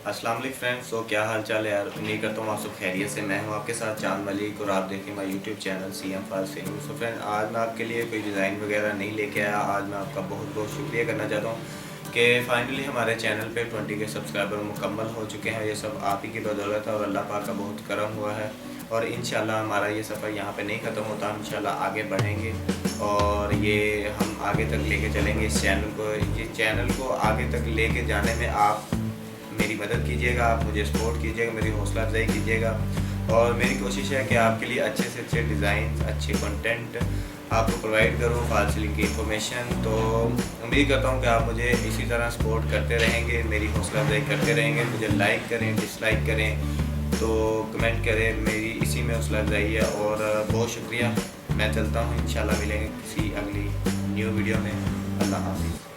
अस्सलाम वालेकुम फ्रेंड्स। तो क्या हाल चाल है यार। उम्मीद करता हूँ आप सब खैरियत से। मैं हूँ आपके साथ चांद मलिक और आप देखें मेरा YouTube channel CM fast film. So friend, आज मैं आपके लिए कोई डिज़ाइन वगैरह नहीं लेके आया। आज मैं आपका बहुत बहुत शुक्रिया करना चाहता हूँ कि फ़ाइनली हमारे चैनल पे 20 के सब्सक्राइबर मुकम्मल हो चुके हैं। ये सब आप ही की बदौलत है और अल्लाह पाक का बहुत करम हुआ है। और इंशाल्लाह हमारा ये सफ़र यहाँ पे नहीं ख़त्म होता, हम इंशाल्लाह आगे बढ़ेंगे और ये हम आगे तक लेके चलेंगे इस चैनल को। ये चैनल को आगे तक लेके जाने में आप मेरी मदद कीजिएगा, आप मुझे सपोर्ट कीजिएगा, मेरी हौसला अफजाई कीजिएगा। और मेरी कोशिश है कि आपके लिए अच्छे से अच्छे डिज़ाइन, अच्छे कंटेंट आपको प्रोवाइड करूँ, फॉल सीलिंग की इंफॉर्मेशन। तो उम्मीद करता हूँ कि आप मुझे इसी तरह सपोर्ट करते रहेंगे, मेरी हौसला अफजाई करते रहेंगे। मुझे लाइक करें, डिसलाइक करें, तो कमेंट करें, मेरी इसी में हौसला अफजाई है। और बहुत शुक्रिया। मैं चलता हूँ, इंशाल्लाह मिलेंगे किसी अगली न्यू वीडियो में। अल्लाह हाफ़िज़।